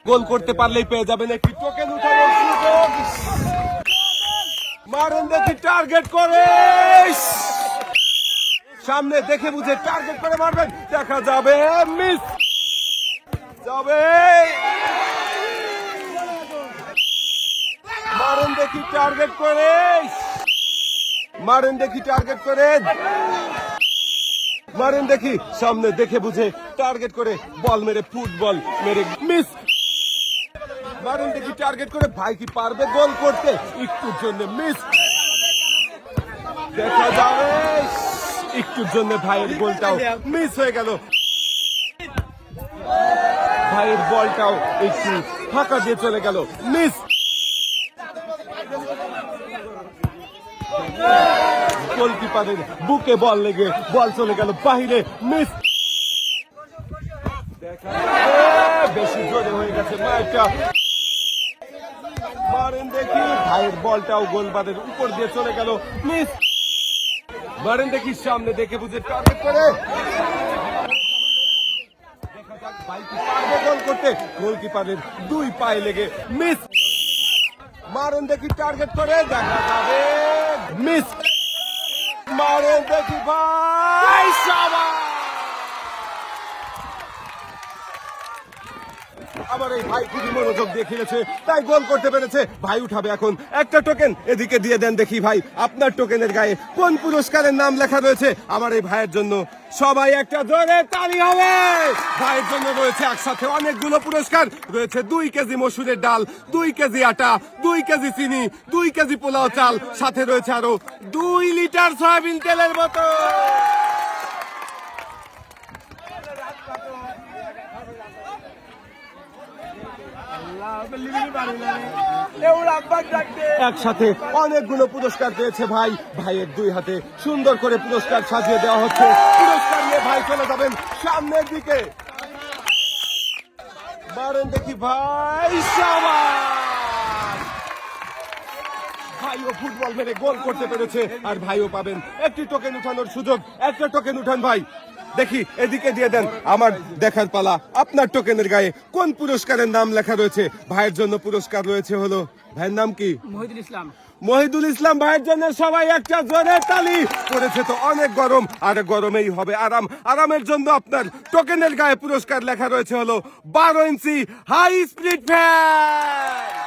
গোল করতে পারলেই পেয়ে যাবেন একটি টোকেন উঠানোর সুযোগ। মারেন দেখি, টার্গেট করে সামনে দেখে বুঝে টার্গেট করে মারবেন, দেখা যাবে মিস যাবে। মারেন দেখি টার্গেট করে, মারেন দেখি টার্গেট করে, মারেন দেখি সামনে দেখে বুঝে টার্গেট করে বল মেরে, ফুটবল মেরে মিস। মারেন দেখি টার্গেট করে, ভাই কি পারবে গোল করতে? একটুর জন্য মিস, দেখা যাবে একটুর জন্য ভাইয়ের গোলটাও মিস হয়ে গেল। ভাইয়ের বলটাও একটু ফাঁকা দিয়ে চলে গেল, মিস। গোলকিপারের বুকে বল লেগে বল চলে গেল বাহিরে, মিস। দেখা যাবে বেশি জোরে হয়ে গেছে ম্যাচটা। মারেন দেখি, ভাইয়ের বলটাও গোলবারের উপর দিয়ে চলে গেল, মিস। মারেন দেখি সামনে দেখে বুঝে টার্গেট করে, দেখা যাক ভাই কি পারবে গোল করতে? গোলকিপারের দুই পায়ে লেগে মিস। মারেন দেখি টার্গেট করে, দেখা যাবে মিস। মারেন দেখি ভাই, শাবাশ। আবার এই ভাই খুবই মনোযোগ দিয়ে খেলেছে, তাই গোল করতে পেরেছে। ভাই উঠাবে এখন একটা টোকেন, এদিকে দিয়ে দেন দেখি ভাই আপনার টোকেনের গায়ে কোন পুরস্কারের নাম লেখা রয়েছে আমার এই ভাইয়ের জন্য। সবাই একটা জোরে তালি হবে। ভাইয়ের জন্য রয়েছে একসাথে অনেকগুলো পুরস্কার, রয়েছে 2 কেজি মসুরের ডাল, 2 কেজি আটা, 2 কেজি চিনি, 2 কেজি পোলাও চাল, সাথে রয়েছে আরো 2 লিটার সয়াবিন তেলের বোতল। একসাথে অনেকগুলো পুরস্কার পেয়েছে ভাই। ভাইয়ের 2 হাতে সুন্দর করে পুরস্কার সাজিয়ে দেওয়া হচ্ছে। পুরস্কার নিয়ে ভাই চলে যাবেন সামনের দিকে। মারেন দেখি ভাই, শাবাশ। ভাইও ফুটবল মেরে গোল করতে পেরেছে, আর ভাইও পাবেন একটি টোকেন উঠানোর সুযোগ। একটা টোকেন উঠান ভাই, দেখি এদিকে দিয়ে দেন। আমার দেখার পালা, আপনার টোকেনের গায়ে কোন পুরস্কারের নাম লেখা রয়েছে? ভাইয়ের জন্য পুরস্কার রয়েছে হলো, ভাইয়ের নাম কি? মহিদুল ইসলাম। মহিদুল ইসলাম ভাইয়ের জন্য সবাই একটা জোরে তালি। পড়েছে তো অনেক গরম, আর গরমেই হবে আরাম। আরামের জন্য আপনার টোকেনের গায়ে পুরস্কার লেখা রয়েছে হলো 12 ইঞ্চি হাই স্পিড ফ্যান।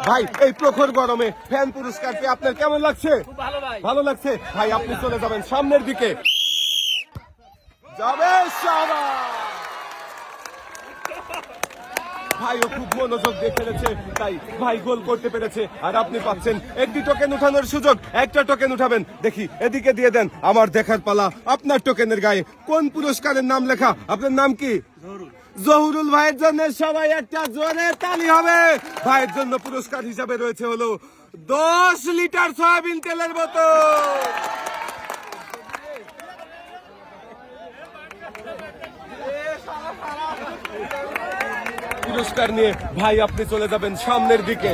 ভাই এই প্রখর গরমে ফ্যান পুরস্কার পেয়ে আপনার কেমন লাগছে? ভালো ভাই, ভালো লাগছে ভাই। আপনি চলে যাবেন সামনের দিকে, যাবে ভাইও খুব মনোযোগ দিয়ে খেলেছে, তাই ভাই গোল করতে পেরেছে। আর আপনি পাচ্ছেন একটি টোকেন উঠানোর সুযোগ। একটা টোকেন উঠাবেন, দেখি এদিকে দিয়ে দেন। আমার দেখার পালা, আপনার টোকেনের গায়ে কোন পুরস্কারের নাম লেখা? আপনার নাম কি? জহুরুল ভাইয়ের জন্য সবাই একটা জোরে তালি হবে। ভাইয়ের জন্য পুরস্কার হিসাবে রয়েছে হলো 10 লিটার সয়াবিন তেলের বোতল। পুরস্কার নিয়ে ভাই আপনি চলে যাবেন সামনের দিকে।